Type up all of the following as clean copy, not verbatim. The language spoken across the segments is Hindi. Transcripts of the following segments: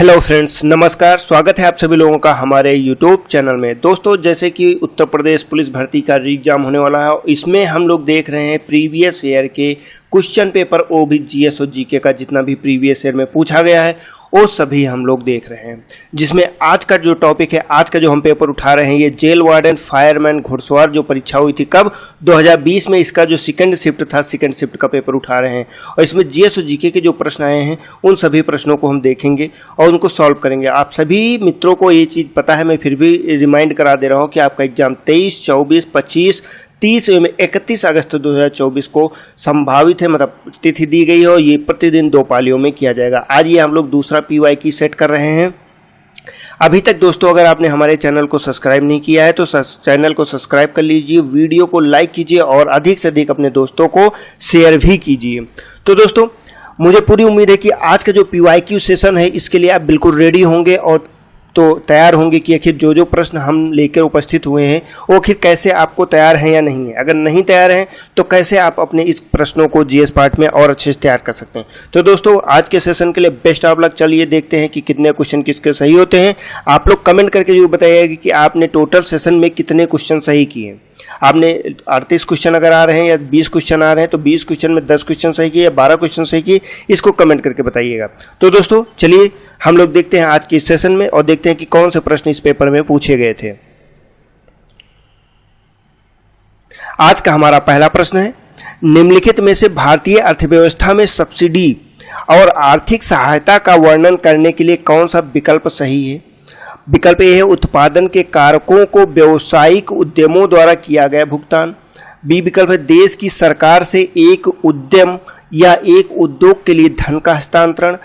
हेलो फ्रेंड्स, नमस्कार। स्वागत है आप सभी लोगों का हमारे यूट्यूब चैनल में। दोस्तों, जैसे कि उत्तर प्रदेश पुलिस भर्ती का एग्जाम होने वाला है, इसमें हम लोग देख रहे हैं प्रीवियस ईयर के क्वेश्चन पेपर, वो भी जीएस और जीके का जितना भी प्रीवियस ईयर में पूछा गया है वो सभी हम लोग देख रहे हैं। जिसमें आज का जो टॉपिक है, आज का जो हम पेपर उठा रहे हैं, ये जेल वार्डन फायरमैन घुड़सवार जो परीक्षा हुई थी कब 2020 में, इसका जो सेकंड शिफ्ट था, सेकंड शिफ्ट का पेपर उठा रहे हैं। और इसमें जीएस और जीके के जो प्रश्न आए हैं उन सभी प्रश्नों को हम देखेंगे और उनको सॉल्व करेंगे। आप सभी मित्रों को ये चीज़ पता है, मैं फिर भी रिमाइंड करा दे रहा हूँ कि आपका एग्जाम 23, 24, 25, 30 एवं 31 अगस्त 2024 को संभावित है, मतलब तिथि दी गई है और ये प्रतिदिन 2 पालियों में किया जाएगा। आज ये हम लोग दूसरा PYQ सेट कर रहे हैं। अभी तक दोस्तों अगर आपने हमारे चैनल को सब्सक्राइब नहीं किया है तो चैनल को सब्सक्राइब कर लीजिए, वीडियो को लाइक कीजिए और अधिक से अधिक अपने दोस्तों को शेयर भी कीजिए। तो दोस्तों, मुझे पूरी उम्मीद है कि आज का जो PYQ सेशन है इसके लिए आप बिल्कुल रेडी होंगे और तो तैयार होंगे कि आखिर जो जो प्रश्न हम लेकर उपस्थित हुए हैं वो आखिर कैसे आपको तैयार हैं या नहीं है। अगर नहीं तैयार हैं तो कैसे आप अपने इस प्रश्नों को जीएस पार्ट में और अच्छे से तैयार कर सकते हैं। तो दोस्तों, आज के सेशन के लिए बेस्ट ऑफ लक। चलिए देखते हैं कि कितने क्वेश्चन किसके सही होते हैं। आप लोग कमेंट करके जरूर बताइएगा कि आपने टोटल सेशन में कितने क्वेश्चन सही किए। आपने 38 क्वेश्चन अगर आ रहे हैं या 20 क्वेश्चन आ रहे हैं तो 20 क्वेश्चन में 10 क्वेश्चन सही किए या 12 क्वेश्चन सही किए, इसको कमेंट करके बताइएगा। तो दोस्तों चलिए हम लोग देखते हैं आज के इस सेशन में और देखते हैं कि कौन से प्रश्न इस पेपर में पूछे गए थे। आज का हमारा पहला प्रश्न है, निम्नलिखित में से भारतीय अर्थव्यवस्था में सब्सिडी और आर्थिक सहायता का वर्णन करने के लिए कौन सा विकल्प सही है। विकल्प ए है उत्पादन के कारकों को व्यावसायिक उद्यमों द्वारा किया गया भुगतान। बी विकल्प है देश की सरकार से एक उद्यम या एक उद्योग के लिए धन का हस्तांतरण।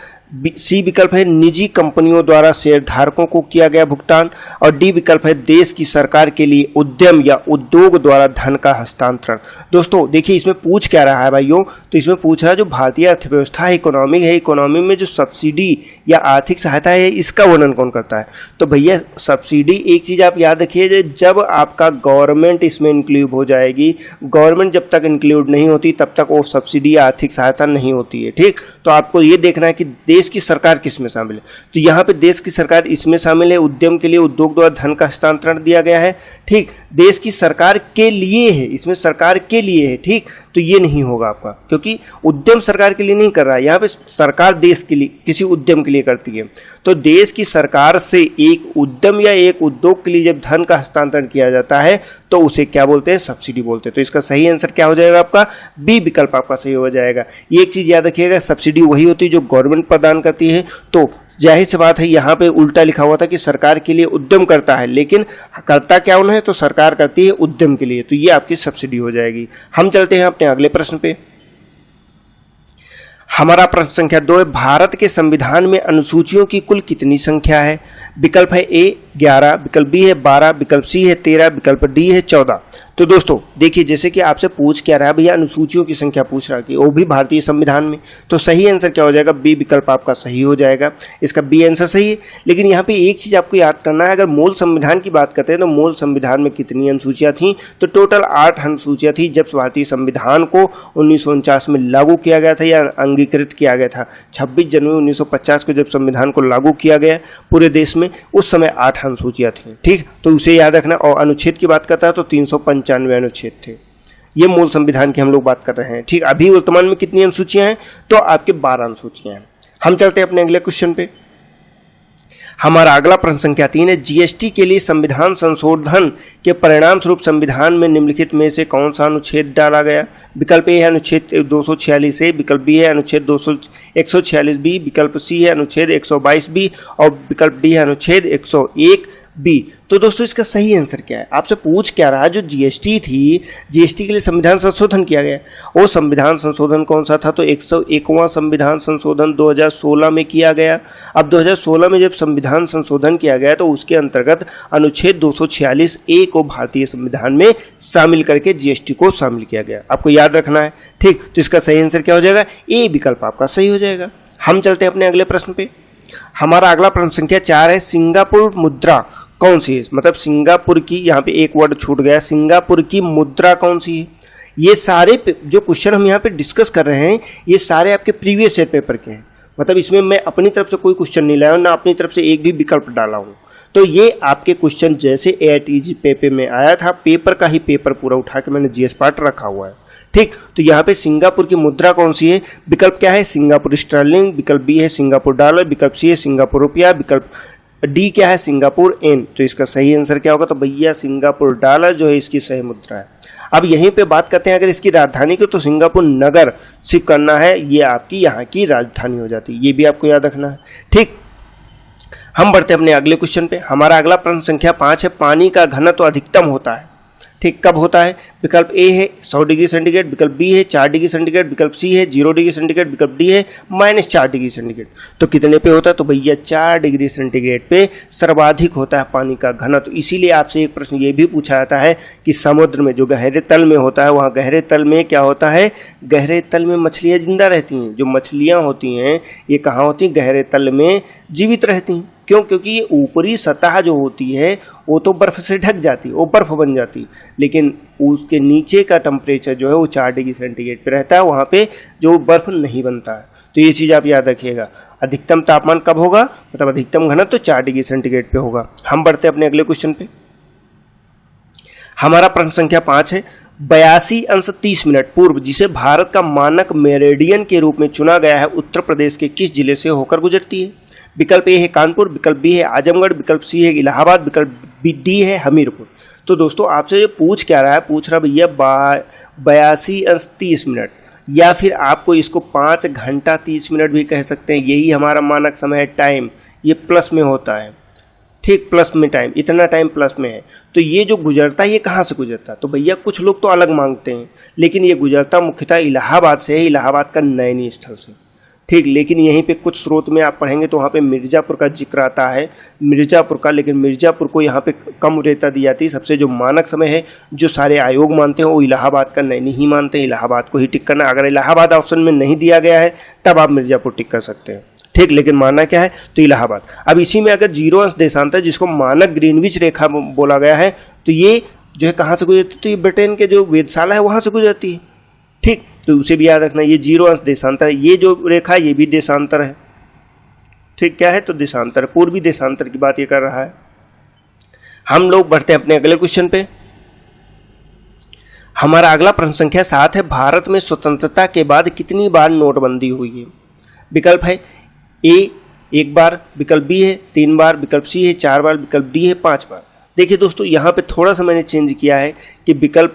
सी विकल्प है निजी कंपनियों द्वारा शेयरधारकों को किया गया भुगतान। और डी विकल्प है देश की सरकार के लिए उद्यम या उद्योग द्वारा धन का हस्तांतरण। दोस्तों देखिए इसमें पूछ क्या रहा है भाइयों, तो इसमें पूछ रहा है जो भारतीय अर्थव्यवस्था है, इकोनॉमी है, इकोनॉमी में जो सब्सिडी या आर्थिक सहायता है इसका वर्णन कौन करता है। तो भैया सब्सिडी, एक चीज़ आप याद रखिए, जब आपका गवर्नमेंट इसमें इंक्लूड हो जाएगी, गवर्नमेंट जब तक इंक्लूड नहीं होती तब तक वो सब्सिडी या आर्थिक सहायता नहीं होती है। ठीक, तो आपको ये देखना है कि देश की सरकार किस में शामिल है। तो यहाँ पे देश की सरकार इसमें शामिल है, उद्यम के लिए उद्योग द्वारा धन का हस्तांतरण दिया गया है। ठीक, देश की सरकार के लिए है, इसमें सरकार के लिए है। ठीक, तो ये नहीं होगा आपका, क्योंकि उद्यम सरकार के लिए नहीं कर रहा है, यहाँ पे सरकार देश के लिए किसी उद्यम के लिए करती है। तो देश की सरकार से एक उद्यम या एक उद्योग के लिए जब धन का हस्तांतरण किया जाता है तो उसे क्या बोलते हैं, सब्सिडी बोलते हैं। तो इसका सही आंसर क्या हो जाएगा आपका, बी विकल्प आपका सही हो जाएगा। ये एक चीज़ याद रखिएगा, सब्सिडी वही होती है जो गवर्नमेंट प्रदान करती है। तो जाहिर सी बात है यहाँ पे उल्टा लिखा हुआ था कि सरकार के लिए उद्यम करता है, लेकिन करता क्या उन्हें, तो सरकार करती है उद्यम के लिए, तो ये आपकी सब्सिडी हो जाएगी। हम चलते हैं अपने अगले प्रश्न पे। हमारा प्रश्न संख्या 2 है, भारत के संविधान में अनुसूचियों की कुल कितनी संख्या है। विकल्प है ए 11, विकल्प बी है 12, विकल्प सी है 13, विकल्प डी है 14। तो दोस्तों देखिए, जैसे कि आपसे पूछ क्या रहा है भैया, अनुसूचियों की संख्या पूछ रहा है कि वो भी भारतीय संविधान में, तो सही आंसर क्या हो जाएगा, बी विकल्प आपका सही हो जाएगा। इसका बी आंसर सही है। लेकिन यहाँ पे एक चीज़ आपको याद करना है, अगर मूल संविधान की बात करते हैं तो मूल संविधान में कितनी अनुसूचियाँ थीं, तो टोटल 8 अनुसूचियाँ थी जब भारतीय संविधान को 1949 में लागू किया गया था या अंगीकृत किया गया था। 26 जनवरी 1950 को जब संविधान को लागू किया गया पूरे देश में, उस समय 8 अनुसूचियाँ थीं। ठीक, तो उसे याद रखना। और अनुच्छेद की बात करता है तो 395 अनुच्छेद थे। ये मूल संविधान की हम लोग बात कर रहे हैं। ठीक, अभी वर्तमान में कितनी अनुसूचियां हैं, तो आपके 12 अनुसूचियां हैं। हम चलते हैं अपने अगले क्वेश्चन पे। हमारा अगला प्रश्न संख्या 3 है, जीएसटी के लिए संविधान संशोधन के परिणाम स्वरूप संविधान में निम्नलिखित में से कौन सा अनुच्छेद डाला गया। विकल्प ए है अनुच्छेद 246 ए, विकल्प बी है अनुच्छेद 146 बी, विकल्प सी है अनुच्छेद 122 बी और विकल्प डी है अनुच्छेद 101 बी। तो दोस्तों इसका सही आंसर क्या है, आपसे पूछ क्या रहा है, जो जीएसटी थी, जीएसटी के लिए संविधान संशोधन किया गया, वो संविधान संशोधन कौन सा था, तो 101वां संविधान संशोधन 2016 में किया गया। अब 2016 में जब संविधान संशोधन किया गया तो उसके अंतर्गत अनुच्छेद 246 ए को भारतीय संविधान में शामिल करके जीएसटी को शामिल किया गया। आपको याद रखना है। ठीक, तो इसका सही आंसर क्या हो जाएगा, ए विकल्प आपका सही हो जाएगा। हम चलते हैं अपने अगले प्रश्न पे। हमारा अगला प्रश्न संख्या 4 है, सिंगापुर मुद्रा कौन सी है, मतलब सिंगापुर की, यहाँ पे एक वर्ड छूट गया, सिंगापुर की मुद्रा कौन सी है। ये सारे जो क्वेश्चन हम यहाँ पे डिस्कस कर रहे हैं ये सारे आपके प्रीवियस ईयर पेपर के हैं। मतलब इसमें मैं अपनी तरफ से कोई क्वेश्चन नहीं लाया हूँ, ना अपनी तरफ से एक भी विकल्प डाला हूँ। तो ये आपके क्वेश्चन जैसे AITG पेपर में आया था, पेपर का ही पेपर पूरा उठा के मैंने GS पार्ट रखा हुआ है। ठीक, तो यहाँ पे सिंगापुर की मुद्रा कौन सी है? विकल्प क्या है? सिंगापुर स्टर्लिंग, विकल्प बी है सिंगापुर डॉलर, विकल्प सी है सिंगापुर रुपया, विकल्प डी क्या है? सिंगापुर एन। तो इसका सही आंसर क्या होगा? तो भैया सिंगापुर डॉलर जो है इसकी सही मुद्रा है। अब यहीं पे बात करते हैं अगर इसकी राजधानी की, तो सिंगापुर नगर सिर्फ करना है, ये आपकी यहाँ की राजधानी हो जाती है, ये भी आपको याद रखना है। ठीक, हम बढ़ते हैं अपने अगले क्वेश्चन पे। हमारा अगला प्रश्न संख्या 5 है, पानी का घनत्व अधिकतम होता है। ठीक, कब होता है? विकल्प ए है 100 डिग्री सेंटीग्रेड, विकल्प बी है 4 डिग्री सेंटीग्रेड, विकल्प सी है 0 डिग्री सेंटीग्रेड, विकल्प डी है -4 डिग्री सेंटीग्रेड। तो कितने पे होता है? तो भैया 4 डिग्री सेंटीग्रेड पे सर्वाधिक होता है पानी का घनत्व। इसीलिए आपसे एक प्रश्न ये भी पूछा जाता है कि समुद्र में जो गहरे तल में होता है, वहाँ गहरे तल में क्या होता है? गहरे तल में मछलियाँ जिंदा रहती हैं। जो मछलियाँ होती हैं ये कहाँ होती हैं? गहरे तल में जीवित रहती हैं। क्यों? क्योंकि ये ऊपरी सतह जो होती है वो तो बर्फ से ढक जाती है, वो बर्फ बन जाती है, लेकिन उसके नीचे का टेम्परेचर जो है वो 4 डिग्री सेंटीग्रेड पे रहता है, वहाँ पे जो बर्फ नहीं बनता है। तो ये चीज़ आप याद रखिएगा। अधिकतम तापमान कब होगा? मतलब अधिकतम घनत्व तो 4 डिग्री सेंटीग्रेड पे होगा। हम बढ़ते हैं अपने अगले क्वेश्चन पे। हमारा प्रश्न संख्या 5 है, 82°30 पूर्व जिसे भारत का मानक मेरिडियन के रूप में चुना गया है, उत्तर प्रदेश के किस जिले से होकर गुजरती है? विकल्प ए है कानपुर, विकल्प बी है आजमगढ़, विकल्प सी है इलाहाबाद, विकल्प डी है हमीरपुर। तो दोस्तों आपसे ये पूछ क्या रहा है? पूछ रहा भैया 82°30, या फिर आपको इसको 5 घंटा 30 मिनट भी कह सकते हैं। यही हमारा मानक समय है, टाइम ये प्लस में होता है। ठीक, प्लस में टाइम, इतना टाइम प्लस में है। तो ये जो गुजरता है ये कहाँ से गुजरता है? तो भैया कुछ लोग तो अलग मांगते हैं, लेकिन ये गुजरता मुख्यतः इलाहाबाद से है, इलाहाबाद का नैनी स्थल से। ठीक, लेकिन यहीं पे कुछ स्रोत में आप पढ़ेंगे तो वहाँ पे मिर्ज़ापुर का जिक्र आता है, मिर्ज़ापुर का, लेकिन मिर्ज़ापुर को यहाँ पे कम वरीयता दी जाती है। सबसे जो मानक समय है जो सारे आयोग मानते हैं वो इलाहाबाद का नैनी ही मानते हैं, इलाहाबाद को ही टिक करना। अगर इलाहाबाद ऑप्शन में नहीं दिया गया है तब आप मिर्ज़ापुर टिक कर सकते हैं। ठीक, लेकिन मानना क्या है? तो इलाहाबाद। अब इसी में अगर 0 अंश देशांतर जिसको मानक ग्रीनविच रेखा बोला गया है, तो ये जो है कहाँ से गुजरती है? तो ये ब्रिटेन के जो वेधशाला है वहाँ से गुजरती है। ठीक, तो उसे भी याद रखना, ये 0 अंश देशांतर है, ये जो रेखा ये भी देशांतर है। ठीक, क्या है? तो देशांतर, पूर्वी देशांतर की बात ये कर रहा है। हम लोग बढ़ते हैं अपने अगले क्वेश्चन पे। हमारा अगला प्रश्न संख्या 7 है, भारत में स्वतंत्रता के बाद कितनी बार नोटबंदी हुई है? विकल्प है ए 1 बार, विकल्प बी है 3 बार, विकल्प सी है 4 बार, विकल्प डी है 5 बार। देखिए दोस्तों यहाँ पे थोड़ा सा मैंने चेंज किया है कि विकल्प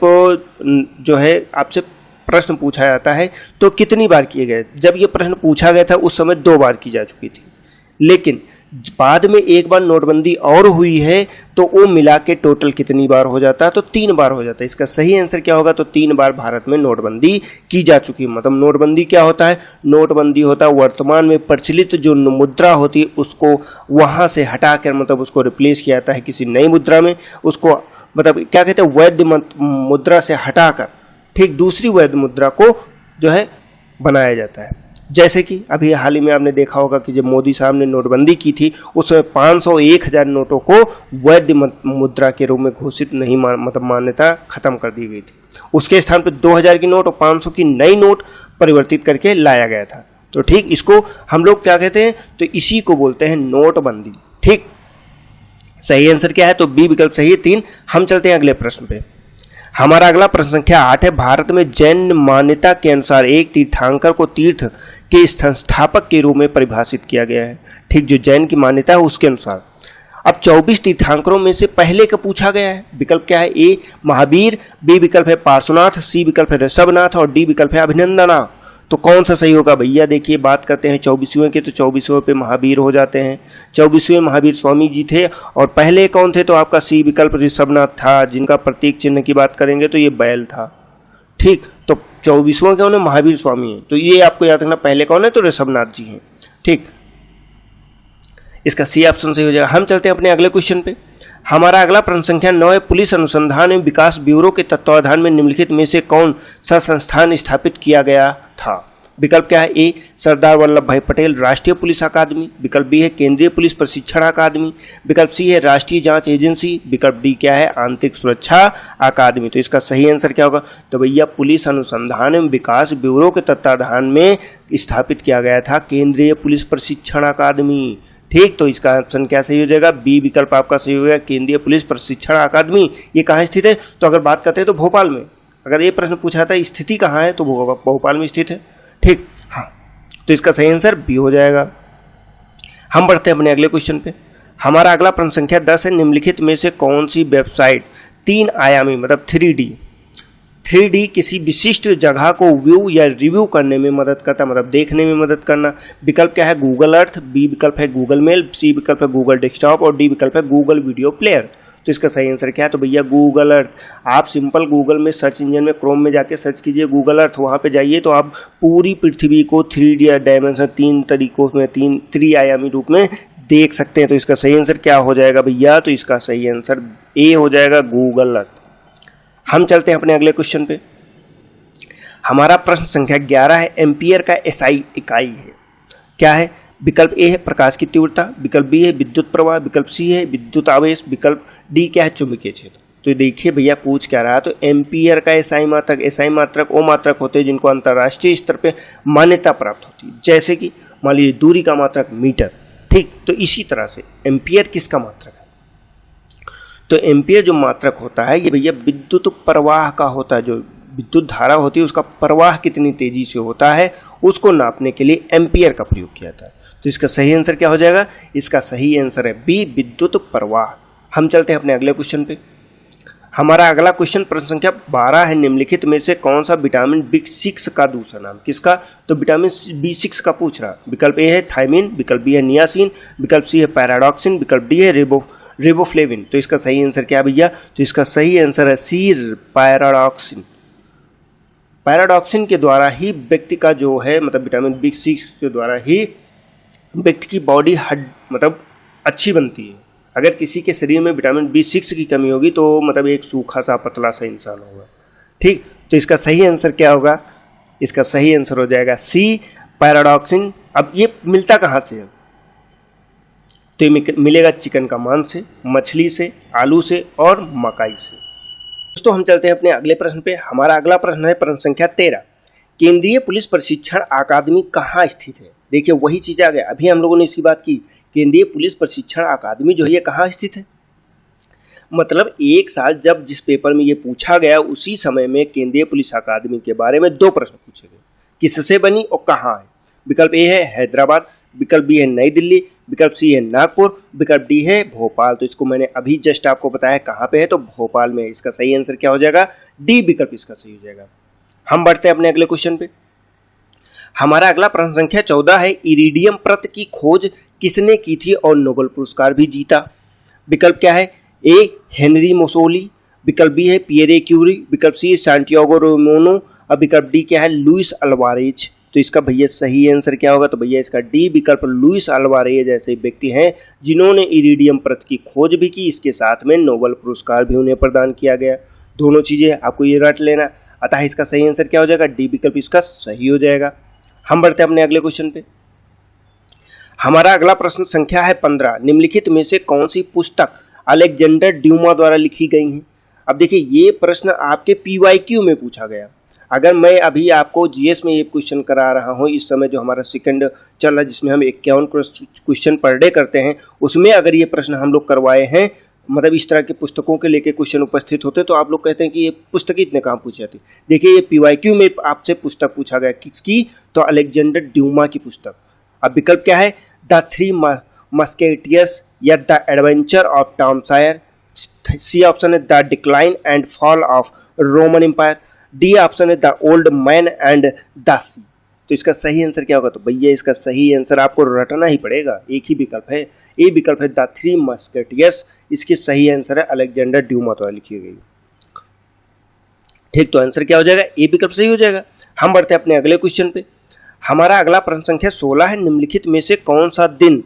जो है आपसे प्रश्न पूछा जाता है तो कितनी बार किए गए। जब ये प्रश्न पूछा गया था उस समय 2 बार की जा चुकी थी, लेकिन बाद में 1 बार नोटबंदी और हुई है तो वो मिला के टोटल कितनी बार हो जाता है? तो 3 बार हो जाता है। इसका सही आंसर क्या होगा? तो 3 बार भारत में नोटबंदी की जा चुकी है। मतलब नोटबंदी क्या होता है? नोटबंदी होता है वर्तमान में प्रचलित जो मुद्रा होती है उसको वहाँ से हटा कर मतलब उसको रिप्लेस किया जाता है किसी नई मुद्रा में, उसको मतलब क्या कहते हैं वैध मुद्रा से हटाकर ठीक दूसरी वैध मुद्रा को जो है बनाया जाता है। जैसे कि अभी हाल ही में आपने देखा होगा कि जब मोदी साहब ने नोटबंदी की थी उसमें 500 1000 नोटों को वैध मुद्रा के रूप में घोषित नहीं मतलब मान्यता खत्म कर दी गई थी। उसके स्थान पर 2000 की नोट और 500 की नई नोट परिवर्तित करके लाया गया था। तो ठीक इसको हम लोग क्या कहते हैं? तो इसी को बोलते हैं नोटबंदी। ठीक, सही आंसर क्या है? तो बी विकल्प सही है 3। हम चलते हैं अगले प्रश्न पे। हमारा अगला प्रश्न संख्या 8 है, भारत में जैन मान्यता के अनुसार एक तीर्थंकर को तीर्थ के संस्थापक के रूप में परिभाषित किया गया है। ठीक, जो जैन की मान्यता है उसके अनुसार। अब 24 तीर्थंकरों में से पहले का पूछा गया है। विकल्प क्या है? ए महावीर, बी विकल्प है पार्श्वनाथ, सी विकल्प है ऋषभनाथ और डी विकल्प है अभिनंदना। तो कौन सा सही होगा भैया? देखिए बात करते हैं 24वें के, तो 24वें पे महावीर हो जाते हैं। 24वें महावीर स्वामी जी थे और पहले कौन थे? तो आपका सी विकल्प ऋषभनाथ था, जिनका प्रतीक चिन्ह की बात करेंगे तो ये बैल था। ठीक, तो 24वां कौन है? महावीर स्वामी है। तो ये आपको याद रखना, पहले कौन है? तो ऋषभनाथ जी हैं। ठीक, इसका सी ऑप्शन सही हो जाएगा। हम चलते हैं अपने अगले क्वेश्चन पे। हमारा अगला प्रश्न संख्या 9 है, पुलिस अनुसंधान एवं विकास ब्यूरो के तत्वावधान में निम्नलिखित में से कौन सा संस्थान स्थापित किया गया था? विकल्प क्या है? ए सरदार वल्लभ भाई पटेल राष्ट्रीय पुलिस अकादमी, विकल्प बी है केंद्रीय पुलिस प्रशिक्षण अकादमी, विकल्प सी है राष्ट्रीय जांच एजेंसी, विकल्प डी क्या है? आंतरिक सुरक्षा अकादमी। तो इसका सही आंसर क्या होगा? तो भैया पुलिस अनुसंधान एवं विकास ब्यूरो के तत्वाधान में स्थापित किया गया था केंद्रीय पुलिस प्रशिक्षण अकादमी। ठीक, तो इसका ऑप्शन क्या सही हो जाएगा? बी विकल्प आपका सही हो गया, केंद्रीय पुलिस प्रशिक्षण अकादमी। ये कहाँ स्थित है? तो अगर बात करते हैं तो भोपाल में। अगर ये प्रश्न पूछा था स्थिति कहाँ है, तो भोपाल में स्थित है। ठीक, हाँ, तो इसका सही आंसर बी हो जाएगा। हम बढ़ते हैं अपने अगले क्वेश्चन पे। हमारा अगला प्रश्न संख्या 10 है, निम्नलिखित में से कौन सी वेबसाइट 3 आयामी मतलब 3D किसी विशिष्ट जगह को व्यू या रिव्यू करने में मदद करता, मतलब देखने में मदद करना। विकल्प क्या है? गूगल अर्थ, बी विकल्प है गूगल मेल, सी विकल्प है गूगल डेस्कटॉप और डी विकल्प है गूगल वीडियो प्लेयर। तो इसका सही आंसर क्या है? तो भैया गूगल अर्थ। आप सिंपल गूगल में सर्च इंजन में क्रोम में जाके सर्च कीजिए गूगल अर्थ, वहाँ पे जाइए तो आप पूरी पृथ्वी को 3D डायमेंशन 3 तरीकों में 3 आयामी रूप में देख सकते हैं। तो इसका सही आंसर क्या हो जाएगा भैया? तो इसका सही आंसर ए हो जाएगा, गूगल अर्थ। हम चलते हैं अपने अगले क्वेश्चन पे। हमारा प्रश्न संख्या 11 है, एम्पियर का एसआई इकाई है क्या है? विकल्प ए है प्रकाश की तीव्रता, विकल्प बी है विद्युत प्रवाह, विकल्प सी है विद्युत आवेश, विकल्प डी क्या है? चुंबकीय क्षेत्र। तो देखिए भैया पूछ क्या रहा है, तो एम्पियर का एसआई मात्रक वो मात्रक होते हैं जिनको अंतर्राष्ट्रीय स्तर पे मान्यता प्राप्त होती है, जैसे कि मान लीजिए दूरी का मात्रक मीटर। ठीक, तो इसी तरह से एम्पियर किसका मात्रक है? तो एम्पियर जो मात्रक होता है ये भैया विद्युत प्रवाह का होता है। जो विद्युत धारा होती है उसका प्रवाह कितनी तेजी से होता है उसको नापने के लिए एम्पियर का प्रयोग किया जाता है। तो इसका सही आंसर क्या हो जाएगा? इसका सही आंसर है बी विद्युत प्रवाह। हम चलते हैं अपने अगले क्वेश्चन पे। हमारा अगला क्वेश्चन प्रश्न संख्या 12 है, निम्नलिखित में से कौन सा विटामिन B6 का दूसरा नाम? किसका? तो विटामिन B6 का पूछ रहा। विकल्प ए है थायमिन, विकल्प बी है नियासिन, विकल्प सी है पैराडॉक्सिन, विकल्प डी है रिबोफ्लेविन। तो इसका सही आंसर क्या है भैया? तो इसका सही आंसर है सी पैराडॉक्सिन। पैराडॉक्सिन के द्वारा ही व्यक्ति का जो है मतलब विटामिन B6 के द्वारा ही व्यक्ति की बॉडी मतलब अच्छी बनती है। अगर किसी के शरीर में विटामिन B6 की कमी होगी तो मतलब एक सूखा सा पतला सा इंसान होगा। ठीक, तो इसका सही आंसर क्या होगा? इसका सही आंसर हो जाएगा सी पैराडॉक्सिन। अब ये मिलता कहाँ से है? तो ये मिलेगा चिकन का मांस से, मछली से, आलू से और मकाई से। दोस्तों हम चलते हैं अपने अगले प्रश्न पे। हमारा अगला प्रश्न है प्रश्न संख्या 13, केंद्रीय पुलिस प्रशिक्षण अकादमी कहाँ स्थित है? देखिए वही चीज़ आ गया, अभी हम लोगों ने इसकी बात की। केंद्रीय पुलिस प्रशिक्षण अकादमी जो है ये कहाँ स्थित है? मतलब एक साल जब जिस पेपर में ये पूछा गया उसी समय में केंद्रीय पुलिस अकादमी के बारे में 2 प्रश्न पूछे गए, किससे बनी और कहाँ है। विकल्प ए है हैदराबाद, विकल्प बी है नई दिल्ली, विकल्प सी है नागपुर, विकल्प डी है भोपाल। तो इसको मैंने अभी जस्ट आपको बताया कहाँ पे है, तो भोपाल में। इसका सही आंसर क्या हो जाएगा? डी विकल्प इसका सही हो जाएगा। हम बढ़ते हैं अपने अगले क्वेश्चन पे। हमारा अगला प्रश्न संख्या 14 है, इरिडियम प्रत की खोज किसने की थी और नोबेल पुरस्कार भी जीता? विकल्प क्या है? ए हेनरी मोसोली, विकल्प बी है पियरे क्यूरी, विकल्प सी है सैंटियागो रोमोनो और विकल्प डी क्या है? Luis Alvarez. तो इसका भैया सही आंसर क्या होगा? तो भैया इसका डी विकल्प लुइस अल्वारेज ऐसे व्यक्ति हैं जिन्होंने इरिडियम प्रत की खोज भी की, इसके साथ में नोबेल पुरस्कार भी उन्हें प्रदान किया गया। दोनों चीज़ें आपको ये रट लेना, अतः इसका सही आंसर क्या हो जाएगा? डी विकल्प इसका सही हो जाएगा। हम बढ़ते हैं अपने अगले क्वेश्चन पे। हमारा अगला प्रश्न संख्या है 15, निम्नलिखित में से कौन सी पुस्तक अलेक्जेंडर ड्यूमा द्वारा लिखी गई है? अब देखिए ये प्रश्न आपके PYQ में पूछा गया। अगर मैं अभी आपको GS में ये क्वेश्चन करा रहा हूँ, इस समय जो हमारा सेकंड चल रहा है जिसमें हम 51 क्वेश्चन पर डे करते हैं, उसमें अगर ये प्रश्न हम लोग करवाए हैं, मतलब इस तरह के पुस्तकों के लेके क्वेश्चन उपस्थित होते तो आप लोग कहते हैं कि ये पुस्तक इतने कहाँ पूछी जाती। देखिए ये PYQ में आपसे पुस्तक पूछा गया, किसकी? तो अलेक्जेंडर ड्यूमा की पुस्तक। अब विकल्प क्या है? द 3 मस्केटियर्स या the adventure of Tom Sawyer, C option है the decline and fall of Roman empire, D option है the old man and the sea. तो इसका सही आंसर क्या होगा? तो भैया इसका सही आंसर आपको रटना ही पड़ेगा, एक ही विकल्प है, ए विकल्प है द 3 मस्केटियर्स। इसकी सही आंसर है अलेक्जेंडर ड्यूमा द्वारा लिखी गई। ठीक, तो आंसर क्या हो जाएगा? ए विकल्प सही हो जाएगा। हम बढ़ते हैं अपने अगले क्वेश्चन पे। हमारा अगला प्रश्न संख्या 16 है, निम्नलिखित में से कौन सा दिन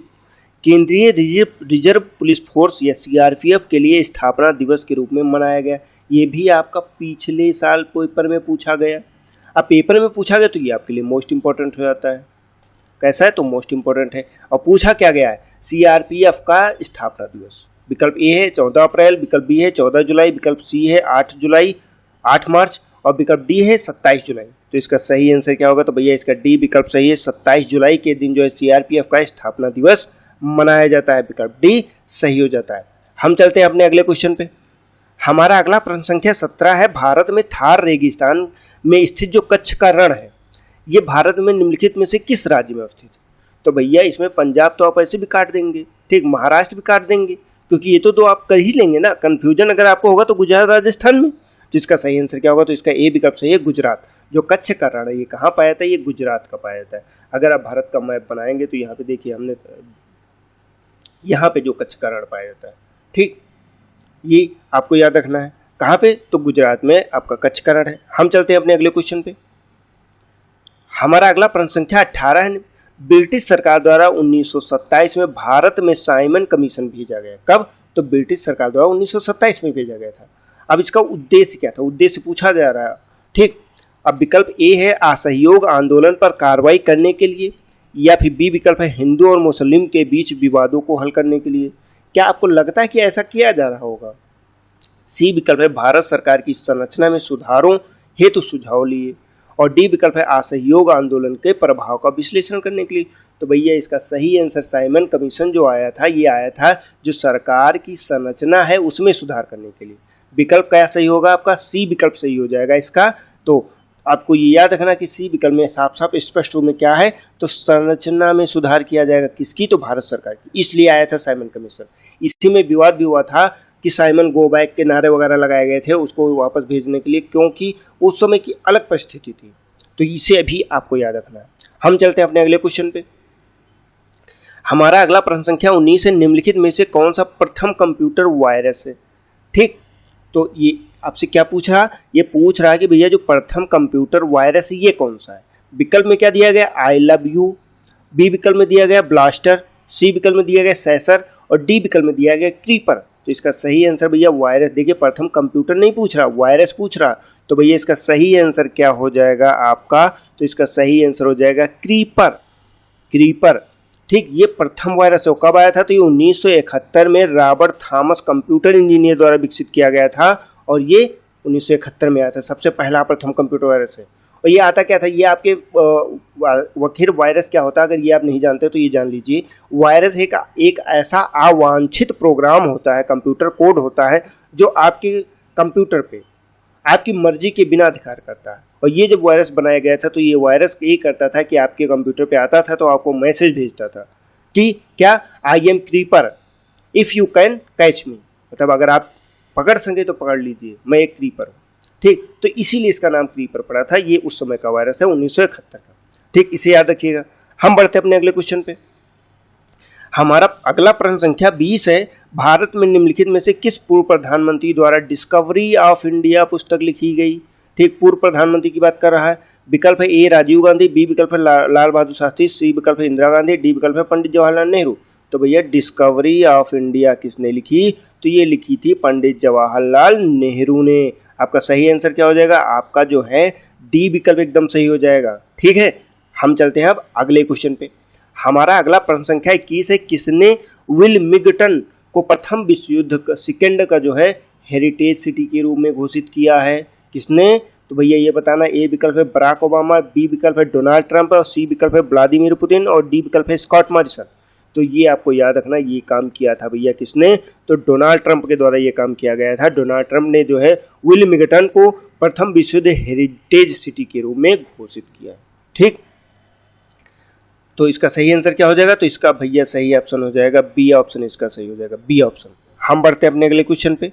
केंद्रीय रिजर्व पुलिस फोर्स या CRPF के लिए स्थापना दिवस के रूप में मनाया गया? ये भी आपका पिछले साल पेपर में पूछा गया। अब पेपर में पूछा गया तो ये आपके लिए मोस्ट इंपॉर्टेंट हो जाता है। कैसा है? तो मोस्ट इंपॉर्टेंट है। और पूछा क्या गया है? सीआरपीएफ का स्थापना दिवस। विकल्प ए है 14 अप्रैल, विकल्प बी है 14 जुलाई, विकल्प सी है 8 जुलाई 8 मार्च और विकल्प डी है 27 जुलाई। तो इसका सही आंसर क्या होगा? तो भैया इसका डी विकल्प सही है। 27 जुलाई के दिन जो है सीआरपीएफ का स्थापना दिवस मनाया जाता है। विकल्प डी सही हो जाता है। हम चलते हैं अपने अगले क्वेश्चन पे। हमारा अगला प्रश्न संख्या 17 है। भारत में थार रेगिस्तान में स्थित जो कच्छ का रण है, ये भारत में निम्नलिखित में से किस राज्य में अवस्थित है? तो भैया इसमें पंजाब तो आप ऐसे भी काट देंगे, ठीक, महाराष्ट्र भी काट देंगे, क्योंकि ये तो दो आप कर ही लेंगे ना। कंफ्यूजन अगर आपको होगा तो गुजरात राजस्थान में। तो इसका सही आंसर क्या होगा? तो इसका ए विकल्प सही है, गुजरात। जो कच्छ का रण है ये कहाँ पाया जाता है? ये गुजरात का पाया जाता है। अगर आप भारत का मैप बनाएंगे तो यहाँ पे देखिए, हमने यहाँ पे जो कच्छ का रण पाया जाता है, ठीक, ये आपको याद रखना है। कहाँ पे? तो गुजरात में आपका कच्छ का रण है। हम चलते हैं अपने अगले क्वेश्चन पे। हमारा अगला प्रश्न संख्या 18 है। ब्रिटिश सरकार द्वारा 1927 में भारत में साइमन कमीशन भेजा गया। कब? तो ब्रिटिश सरकार द्वारा 1927 में भेजा गया था। अब इसका उद्देश्य क्या था? उद्देश्य पूछा जा रहा है, ठीक। अब विकल्प ए है असहयोग आंदोलन पर कार्रवाई करने के लिए, या फिर बी विकल्प है हिंदू और मुस्लिम के बीच विवादों को हल करने के लिए। क्या आपको लगता है कि ऐसा किया जा रहा होगा? सी विकल्प है भारत सरकार की संरचना में सुधारों हेतु सुझाव लिए, और डी विकल्प है असहयोग आंदोलन के प्रभाव का विश्लेषण करने के लिए। तो भैया इसका सही आंसर साइमन कमीशन जो आया था, ये आया था जो सरकार की संरचना है उसमें सुधार करने के लिए। विकल्प क्या सही होगा आपका? सी विकल्प सही हो जाएगा इसका। तो आपको ये याद रखना कि सी विकल्प में साफ साफ स्पष्ट रूप में क्या है? तो संरचना में सुधार किया जाएगा। किसकी? तो भारत सरकार की। इसलिए आया था साइमन कमीशन। इसी में विवाद भी हुआ था कि साइमन गो बैक के नारे वगैरह लगाए गए थे उसको वापस भेजने के लिए, क्योंकि उस समय की अलग परिस्थिति थी। तो इसे अभी आपको याद रखना है। हम चलते हैं अपने अगले क्वेश्चन पे। हमारा अगला प्रश्न संख्या 19 है। निम्नलिखित में से कौन सा प्रथम कंप्यूटर वायरस है? ठीक, तो ये आपसे क्या पूछ रहा? ये पूछ रहा है कि भैया जो प्रथम कंप्यूटर वायरस ये कौन सा है? विकल्प में क्या दिया गया? आई लव यू, बी विकल्प में दिया गया ब्लास्टर, सी विकल्प में दिया गया सेसर और डी विकल्प में दिया गया क्रीपर। तो इसका सही आंसर भैया वायरस। देखिए प्रथम कंप्यूटर नहीं पूछ रहा, वायरस पूछ रहा। तो भैया इसका सही आंसर क्या हो जाएगा आपका? तो इसका सही आंसर हो जाएगा क्रीपर। क्रीपर, ठीक, ये प्रथम वायरस है। कब आया था? तो ये 1971 में रॉबर्ट थॉमस कंप्यूटर इंजीनियर द्वारा विकसित किया गया था, और ये 1971 में आया था। सबसे पहला प्रथम कंप्यूटर वायरस है। और ये आता क्या था? ये आपके वखिर वायरस क्या होता है, अगर ये आप नहीं जानते तो ये जान लीजिए। वायरस एक ऐसा अवांछित प्रोग्राम होता है, कंप्यूटर कोड होता है, जो आपके कंप्यूटर पे आपकी मर्जी के बिना अधिकार करता है। और ये जब वायरस बनाया गया था तो ये वायरस ये करता था कि आपके कंप्यूटर पे आता था तो आपको मैसेज भेजता था कि क्या? I am creeper if you can catch मी, मतलब अगर आप पकड़ सके तो पकड़ लीजिए, मैं एक क्रीपर हूँ, ठीक। तो इसीलिए इसका नाम क्रीपर पड़ा था। ये उस समय का वायरस है 1971 का, ठीक, इसे याद रखिएगा। हम बढ़ते अपने अगले क्वेश्चन पे। हमारा अगला प्रश्न संख्या 20 है। भारत में निम्नलिखित में से किस पूर्व प्रधानमंत्री द्वारा डिस्कवरी ऑफ इंडिया पुस्तक लिखी गई? ठीक, पूर्व प्रधानमंत्री की बात कर रहा है। विकल्प है ए राजीव गांधी, बी विकल्प है लाल बहादुर शास्त्री, सी विकल्प है इंदिरा गांधी, डी विकल्प है पंडित जवाहरलाल नेहरू। तो भैया डिस्कवरी ऑफ इंडिया किसने लिखी? तो ये लिखी थी पंडित जवाहरलाल नेहरू ने। आपका सही आंसर क्या हो जाएगा? आपका जो है डी विकल्प एकदम सही हो जाएगा, ठीक है। हम चलते हैं अब अगले क्वेश्चन पे। हमारा अगला प्रश्न संख्या 21 है। किसने विल्मिंगटन को प्रथम विश्व युद्ध सेकेंड का जो है हेरिटेज सिटी के रूप में घोषित किया है? किसने? तो भैया ये बताना। ए विकल्प है बराक ओबामा, बी विकल्प है डोनाल्ड ट्रंप और सी विकल्प है व्लादिमीर पुतिन और डी विकल्प है स्कॉट मॉरिसन। तो ये आपको याद रखना, ये काम किया था भैया किसने? तो डोनाल्ड ट्रंप के द्वारा ये काम किया गया था। डोनाल्ड ट्रंप ने जो है विल्मिंगटन को प्रथम विश्व युद्ध हेरिटेज सिटी के रूप में घोषित किया, ठीक। तो इसका सही आंसर क्या हो जाएगा? तो इसका भैया सही ऑप्शन हो जाएगा बी ऑप्शन, इसका सही हो जाएगा बी ऑप्शन। हम बढ़ते हैं अपने अगले क्वेश्चन पे।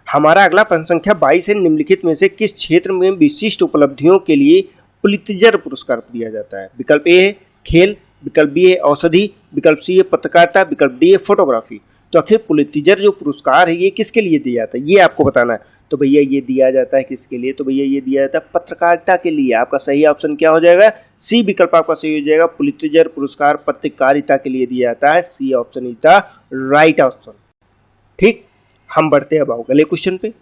हमारा अगला प्रश्न संख्या 22 है। निम्नलिखित में से किस क्षेत्र में विशिष्ट उपलब्धियों के लिए पुलित्जर पुरस्कार दिया जाता है? विकल्प ए है खेल, विकल्प बी है औषधि, विकल्प सी है पत्रकारिता, विकल्प डी है फोटोग्राफी। तो आखिर पुलित्जर जो पुरस्कार है ये किसके लिए दिया जाता है, ये आपको बताना है। तो भैया ये दिया जाता है किसके लिए? तो भैया ये दिया जाता है पत्रकारिता के लिए। आपका सही ऑप्शन क्या हो जाएगा? सी विकल्प आपका सही हो जाएगा। पुलित्जर पुरस्कार पत्रकारिता के लिए दिया जाता है। C option is the right option, ठीक। हम बढ़ते हैं अब अगले क्वेश्चन पे।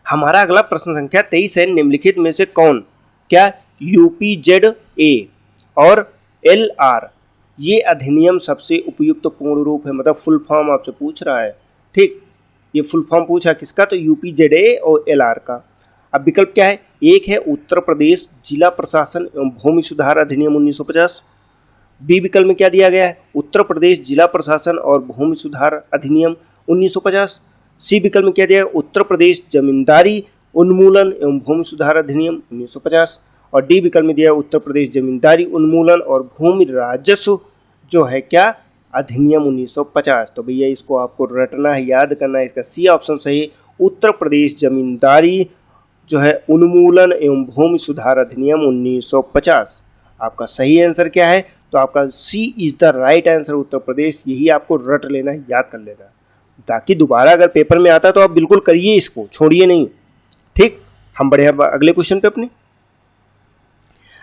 हमारा अगला प्रश्न संख्या 23 है, निम्नलिखित में से कौन, क्या UPZA और LR ये अधिनियम सबसे उपयुक्त पूर्ण रूप है, मतलब फुल फॉर्म आपसे पूछ रहा है। ठीक, ये फुल फॉर्म पूछा किसका, तो UPZA और LR का। अब विकल्प क्या है, एक है उत्तर प्रदेश जिला प्रशासन एवं भूमि सुधार अधिनियम 1950। बी विकल्प में क्या दिया गया है, उत्तर प्रदेश जिला प्रशासन और भूमि सुधार अधिनियम 1950। सी विकल्प में क्या दिया है, उत्तर प्रदेश जमींदारी उन्मूलन एवं भूमि सुधार अधिनियम 1950। और डी विकल्प में दिया है उत्तर प्रदेश जमींदारी उन्मूलन और भूमि राजस्व जो है क्या, अधिनियम 1950। तो भैया इसको आपको रटना है, याद करना है। इसका सी ऑप्शन सही है, उत्तर प्रदेश जमींदारी जो है उन्मूलन एवं भूमि सुधार अधिनियम 1950। आपका सही आंसर क्या है, तो आपका सी is the right answer, Uttar प्रदेश। यही आपको रट लेना है, याद कर लेना, ताकि दोबारा अगर पेपर में आता तो आप बिल्कुल करिए, इसको छोड़िए नहीं। ठीक, हम बढ़े अगले क्वेश्चन पे अपने।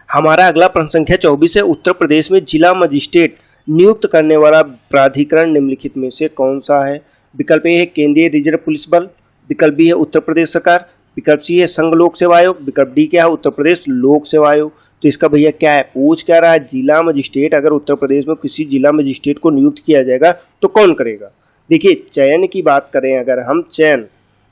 हमारा अगला प्रश्न संख्या 24 है, उत्तर प्रदेश में जिला मजिस्ट्रेट नियुक्त करने वाला प्राधिकरण निम्नलिखित में से कौन सा है। विकल्प ए है केंद्रीय रिजर्व पुलिस बल, विकल्प बी है उत्तर प्रदेश सरकार, विकल्प सी है संघ लोक सेवा आयोग, विकल्प डी क्या है, उत्तर प्रदेश लोक सेवा आयोग। तो इसका भैया क्या है, पूछ क्या रहा है, जिला मजिस्ट्रेट अगर उत्तर प्रदेश में किसी जिला मजिस्ट्रेट को नियुक्त किया जाएगा तो कौन करेगा। देखिए चयन की बात करें अगर हम, चयन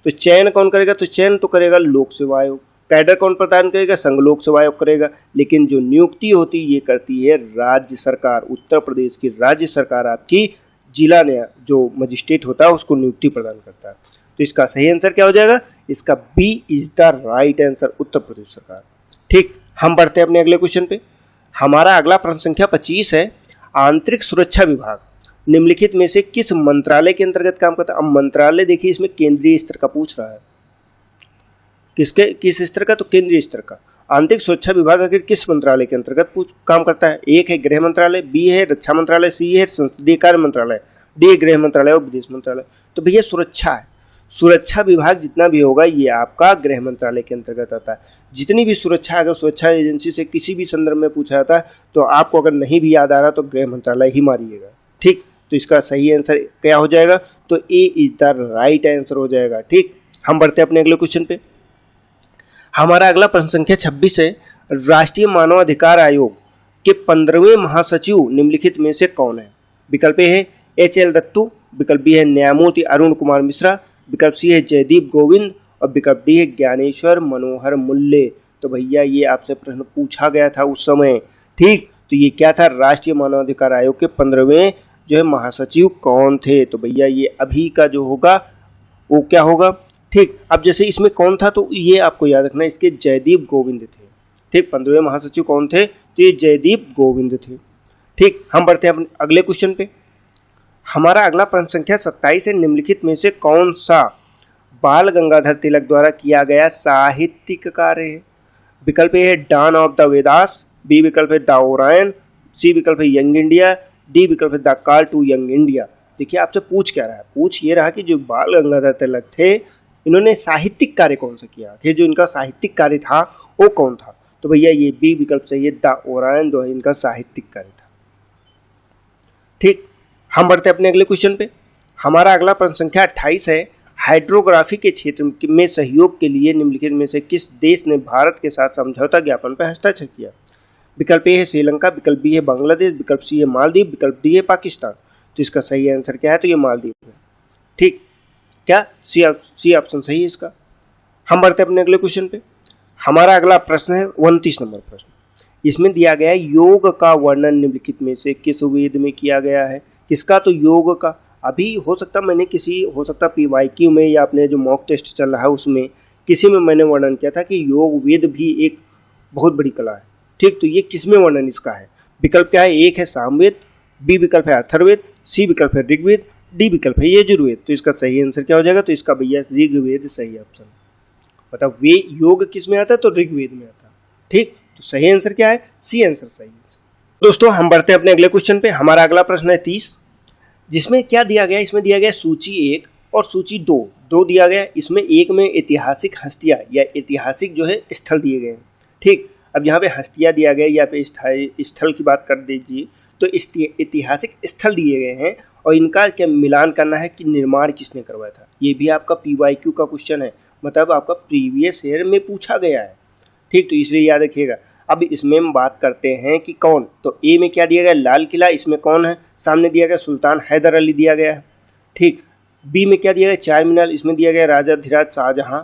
तो चयन कौन करेगा, तो चयन तो करेगा लोक सेवा आयोग। कैडर कौन प्रदान करेगा, संघ लोक सेवा आयोग करेगा। लेकिन जो नियुक्ति होती है ये करती है राज्य सरकार, उत्तर प्रदेश की राज्य सरकार आपकी जिला ने जो मजिस्ट्रेट होता है उसको नियुक्ति प्रदान करता है। तो इसका सही आंसर क्या हो जाएगा, इसका B is the right answer, Uttar Pradesh सरकार। ठीक, हम बढ़ते हैं अपने अगले क्वेश्चन पे। हमारा अगला प्रश्न संख्या 25 है, आंतरिक सुरक्षा विभाग निम्नलिखित में से किस मंत्रालय के अंतर्गत काम करता है। अब मंत्रालय देखिए इसमें केंद्रीय स्तर का पूछ रहा है, किस स्तर का, तो केंद्रीय स्तर का। आंतरिक सुरक्षा विभाग आखिर किस मंत्रालय के अंतर्गत काम करता है। एक है गृह मंत्रालय, बी है रक्षा मंत्रालय, सी है संसदीय कार्य मंत्रालय, डी है गृह मंत्रालय और विदेश मंत्रालय। तो भैया सुरक्षा है, सुरक्षा विभाग जितना भी होगा ये आपका गृह मंत्रालय के अंतर्गत आता है। जितनी भी सुरक्षा, अगर सुरक्षा एजेंसी से किसी भी संदर्भ में पूछा जाता है तो आपको अगर नहीं भी याद आ रहा तो गृह मंत्रालय ही मारिएगा। ठीक, तो इसका सही आंसर क्या हो जाएगा, तो ए इज द राइट आंसर हो जाएगा। ठीक, हम बढ़ते हैं अपने अगले क्वेश्चन पे। हमारा अगला प्रश्न संख्या 26 है, राष्ट्रीय मानवाधिकार आयोग के 15वें महासचिव निम्नलिखित में से कौन है। विकल्प ए है HL दत्तू, विकल्प बी है न्यायमूर्ति अरुण कुमार मिश्रा, विकल्प सी है जयदीप गोविंद और विकल्प डी है ज्ञानेश्वर मनोहर मुल्ले। तो भैया ये आपसे प्रश्न पूछा गया था उस समय। ठीक, तो ये क्या था, राष्ट्रीय मानवाधिकार आयोग के 15वें जो है महासचिव कौन थे। तो भैया ये अभी का जो होगा वो क्या होगा। ठीक, अब जैसे इसमें कौन था तो ये आपको याद रखना है, इसके जयदीप गोविंद थे। ठीक, 15वें महासचिव कौन थे, तो ये जयदीप गोविंद थे। ठीक, हम बढ़ते हैं अपने अगले क्वेश्चन पे। हमारा अगला प्रश्न संख्या 27 है, निम्नलिखित में से कौन सा बाल गंगाधर तिलक द्वारा किया गया साहित्यिक कार्य है। विकल्प ए है dawn of the Vedas, B विकल्प है द ओरायन, सी विकल्प है यंग इंडिया, डी विकल्प है the call to young India. देखिए आपसे पूछ क्या रहा है, पूछ ये रहा कि जो बाल गंगाधर तिलक थे इन्होंने साहित्यिक कार्य कौन सा किया, कि जो इनका साहित्यिक कार्य था वो कौन था। तो भैया ये बी विकल्प सही है, द ओरायन जो है इनका साहित्यिक कार्य था। ठीक, हम बढ़ते हैं अपने अगले क्वेश्चन पे। हमारा अगला प्रश्न संख्या 28 है, हाइड्रोग्राफी के क्षेत्र में सहयोग के लिए निम्नलिखित में से किस देश ने भारत के साथ समझौता ज्ञापन पर हस्ताक्षर किया। विकल्प ए है श्रीलंका, विकल्प बी है बांग्लादेश, विकल्प सी है मालदीव, विकल्प डी है पाकिस्तान। तो इसका सही आंसर क्या है, तो ये मालदीव है। ठीक, क्या सी ऑप्शन सही है इसका। हम बढ़ते हैं अपने अगले क्वेश्चन पे। हमारा अगला प्रश्न है 29 नंबर प्रश्न। इसमें दिया गया है योग का वर्णन निम्नलिखित में से किस वेद में किया गया है। किसका, तो योग का। अभी हो सकता मैंने हो सकता PYQ में या अपने जो मॉक टेस्ट चल रहा है उसमें किसी में मैंने वर्णन किया था कि योग वेद भी एक बहुत बड़ी कला है। ठीक, तो ये किसमें वर्णन इसका है। विकल्प क्या है, एक है सामवेद, बी विकल्प है अथर्ववेद, सी विकल्प है ऋग्वेद, डी विकल्प है यजुर्वेद। तो इसका सही आंसर क्या हो जाएगा, तो इसका भैया ऋग्वेद सही ऑप्शन। मतलब वे योग किस में आता है, तो ऋग्वेद में आता है। ठीक, तो सही आंसर क्या है, सी आंसर सही है। दोस्तों हम बढ़ते हैं अपने अगले क्वेश्चन पे। हमारा अगला प्रश्न है 30, जिसमें क्या दिया गया, इसमें दिया गया सूची 1 और सूची 2 दिया गया। इसमें एक में ऐतिहासिक हस्तियाँ या ऐतिहासिक जो है स्थल दिए गए हैं। ठीक, अब यहाँ पे हस्तियाँ दिया गया या पे स्थल की बात कर दीजिए, तो ऐतिहासिक स्थल दिए गए हैं और इनका क्या मिलान करना है कि निर्माण किसने करवाया था। ये भी आपका PYQ का क्वेश्चन है, मतलब आपका प्रीवियस ईयर में पूछा गया है। ठीक, तो इसलिए याद रखिएगा। अब इसमें हम बात करते हैं कि कौन, तो ए में क्या दिया गया, लाल किला, इसमें कौन है, सामने दिया गया सुल्तान हैदर अली दिया गया है। ठीक, बी में क्या दिया गया, चार मीनार, इसमें दिया गया राजा धीराज शाहजहां।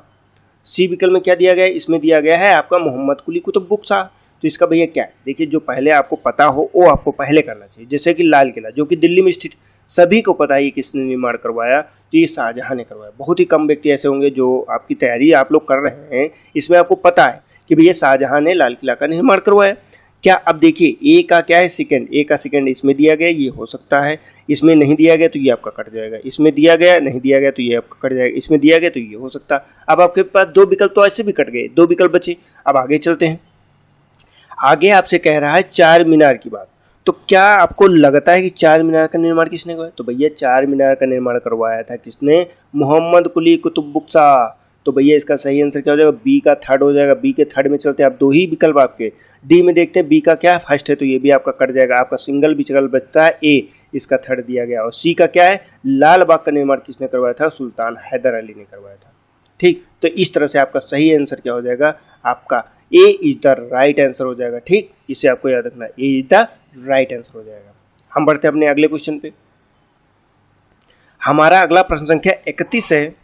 सी विकल्प में क्या दिया गया है, इसमें दिया गया है आपका मोहम्मद कुली कुतुब बुक्सा। तो इसका भैया क्या है, देखिए जो पहले आपको पता हो वो आपको पहले करना चाहिए। जैसे कि लाल किला जो कि दिल्ली में स्थित, सभी को पता है किसने निर्माण करवाया, तो ये शाहजहां ने करवाया। बहुत ही कम व्यक्ति ऐसे होंगे जो आपकी तैयारी आप लोग कर रहे हैं, इसमें आपको पता है कि भैया शाहजहां ने लाल किला का निर्माण करवाया। क्या, अब देखिए ए का क्या है, सेकंड, ए का सेकंड इसमें दिया गया, ये हो सकता है, इसमें नहीं दिया गया तो ये आपका कट जाएगा, इसमें दिया गया नहीं दिया गया तो ये आपका कट जाएगा, इसमें दिया गया तो ये हो सकता है। अब आपके पास दो विकल्प तो ऐसे भी कट गए, दो विकल्प बचे। अब आगे चलते हैं, आगे आपसे कह रहा है चार मीनार की बात। तो क्या आपको लगता है कि चार मीनार का निर्माण किसने करवाया, तो भैया चार मीनार का निर्माण करवाया था किसने, मोहम्मद कुली कुतुब बुक्सा। तो भैया इसका सही आंसर क्या हो जाएगा, बी का थर्ड हो जाएगा। बी के थर्ड में चलते हैं, आप दो ही विकल्प आपके, डी में देखते हैं बी का क्या है, फर्स्ट है तो ये भी आपका कट जाएगा। आपका सिंगल विकल्प बचता है ए, इसका थर्ड दिया गया। और सी का क्या है, लाल बाग का निर्माण किसने करवाया था, सुल्तान हैदर अली ने करवाया था। ठीक, तो इस तरह से आपका सही आंसर क्या हो जाएगा, आपका ए इज द राइट आंसर हो जाएगा। ठीक, इसे आपको याद रखना, ए इज द राइट आंसर हो जाएगा। हम बढ़ते हैं अपने अगले क्वेश्चन पे। हमारा अगला प्रश्न संख्या 31 है।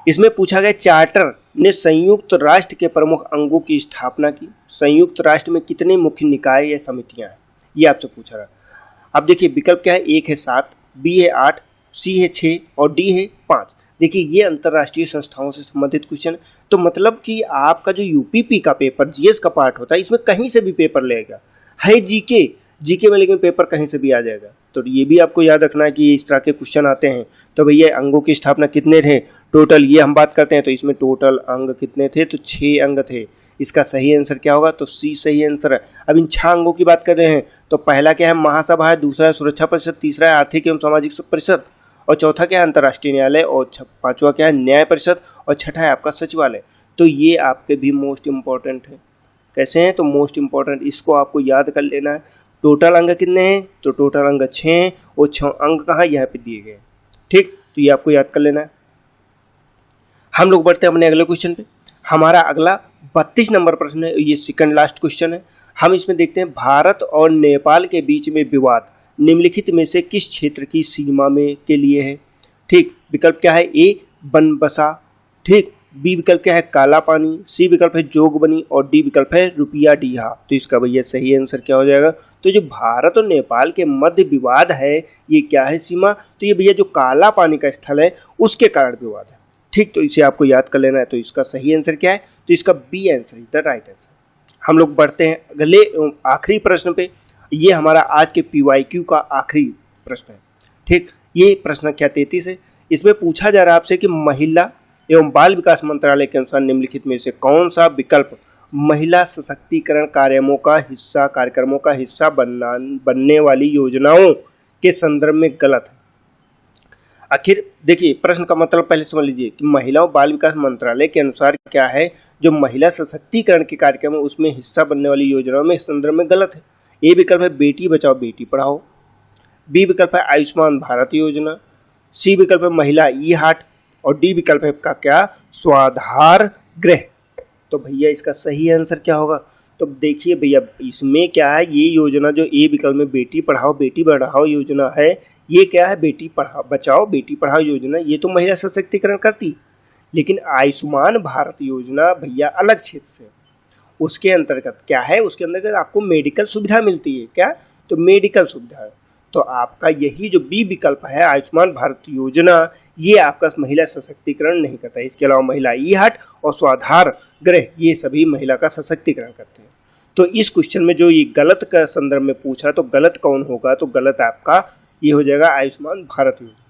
इसमें पूछा गया चार्टर ने संयुक्त राष्ट्र के प्रमुख अंगों की स्थापना की। संयुक्त राष्ट्र में कितने मुख्य निकाय या समितियां हैं, ये आपसे पूछा रहा। अब देखिए विकल्प क्या है, एक है 7, बी है 8, सी है 6 और डी है 5। देखिए ये अंतर्राष्ट्रीय संस्थाओं से संबंधित क्वेश्चन है, तो मतलब कि आपका जो यूपीपी का पेपर जीएस का पार्ट होता है, इसमें कहीं से भी पेपर लेगा, है जीके में, लेकिन पेपर कहीं से भी आ जाएगा। तो ये भी आपको याद रखना है कि इस तरह के क्वेश्चन आते हैं। तो भैया अंगों की स्थापना कितने थे टोटल, ये हम बात करते हैं, तो इसमें टोटल अंग कितने थे, तो 6 अंग थे। इसका सही आंसर क्या होगा, तो सी सही आंसर है। अब इन 6 अंगों की बात कर रहे हैं, तो पहला क्या है, महासभा है, दूसरा है सुरक्षा परिषद, तीसरा है आर्थिक एवं सामाजिक परिषद, और चौथा क्या है, अंतर्राष्ट्रीय न्यायालय, और पांचवा क्या है, न्याय परिषद, और छठा है आपका सचिवालय। तो ये आपके भी मोस्ट इंपॉर्टेंट है। कैसे हैं, तो मोस्ट इंपॉर्टेंट, इसको आपको याद कर लेना है। टोटल अंग कितने हैं, तो टोटल अंग 6 हैं, और 6 अंग कहाँ यहाँ पे दिए गए। ठीक, तो ये आपको याद कर लेना है। हम लोग बढ़ते हैं अपने अगले क्वेश्चन पे। हमारा अगला 32 नंबर प्रश्न है, ये सेकंड लास्ट क्वेश्चन है। हम इसमें देखते हैं भारत और नेपाल के बीच में विवाद निम्नलिखित में से किस क्षेत्र की सीमा में के लिए है। ठीक, विकल्प क्या है, ए बनबसा, ठीक, बी विकल्प क्या है, काला पानी, सी विकल्प है जोगबनी, और डी विकल्प है रुपिया डीहा। तो इसका भैया सही आंसर क्या हो जाएगा, तो जो भारत और नेपाल के मध्य विवाद है, ये क्या है सीमा, तो ये भैया जो काला पानी का स्थल है उसके कारण विवाद है। ठीक, तो इसे आपको याद कर लेना है। तो इसका सही आंसर क्या है, तो इसका B answer is the right answer. हम लोग बढ़ते हैं अगले आखिरी प्रश्न पे। ये हमारा आज के PYQ का आखिरी प्रश्न है। ठीक, ये प्रश्न संख्या 33 है। इसमें पूछा जा रहा है आपसे कि महिला एवं बाल विकास मंत्रालय के अनुसार निम्नलिखित में से कौन सा विकल्प महिला सशक्तिकरण कार्यक्रमों का हिस्सा बनने वाली योजनाओं के संदर्भ में गलत है। आखिर देखिए प्रश्न का मतलब पहले समझ लीजिए कि महिला और बाल विकास मंत्रालय के अनुसार क्या है, जो महिला सशक्तिकरण के कार्यक्रम है उसमें हिस्सा बनने वाली योजनाओं में इस संदर्भ में गलत है। ए विकल्प है बेटी बचाओ बेटी पढ़ाओ, बी विकल्प है आयुष्मान भारत योजना, सी विकल्प है महिला ई हाट, और डी विकल्प है आपका क्या, स्वाधार गृह। तो भैया इसका सही आंसर क्या होगा, तो देखिए भैया इसमें क्या है, ये योजना जो ए विकल्प में बेटी पढ़ाओ योजना है, ये क्या है, बेटी बचाओ बेटी पढ़ाओ योजना, ये तो महिला सशक्तिकरण करती। लेकिन आयुष्मान भारत योजना भैया अलग क्षेत्र से, उसके अंतर्गत क्या है, उसके अंतर्गत आपको मेडिकल सुविधा मिलती है। क्या, तो मेडिकल सुविधा है। तो आपका यही जो बी विकल्प है आयुष्मान भारत योजना, ये आपका महिला सशक्तिकरण नहीं करता है। इसके अलावा महिला ई हाट और स्वाधार गृह ये सभी महिला का सशक्तिकरण करते हैं। तो इस क्वेश्चन में जो ये गलत का संदर्भ में पूछा, तो गलत कौन होगा, तो गलत आपका ये हो जाएगा आयुष्मान भारत योजना।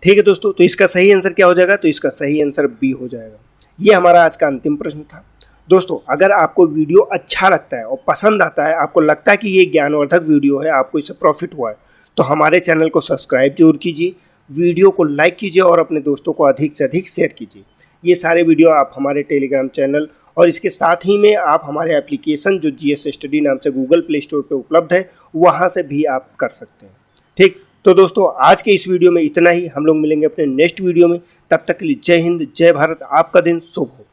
ठीक है दोस्तों, तो इसका सही आंसर क्या हो जाएगा, तो इसका सही आंसर बी हो जाएगा। ये हमारा आज का अंतिम प्रश्न था। दोस्तों अगर आपको वीडियो अच्छा लगता है और पसंद आता है, आपको लगता है कि ये ज्ञानवर्धक वीडियो है, आपको इससे प्रॉफिट हुआ है, तो हमारे चैनल को सब्सक्राइब जरूर कीजिए, वीडियो को लाइक कीजिए और अपने दोस्तों को अधिक से अधिक शेयर कीजिए। ये सारे वीडियो आप हमारे टेलीग्राम चैनल और इसके साथ ही में आप हमारे एप्लीकेशन जो GS स्टडी नाम से गूगल प्ले स्टोर पर उपलब्ध है, वहाँ से भी आप कर सकते हैं। ठीक, तो दोस्तों आज के इस वीडियो में इतना ही। हम लोग मिलेंगे अपने नेक्स्ट वीडियो में। तब तक के लिए जय हिंद, जय भारत। आपका दिन शुभ हो।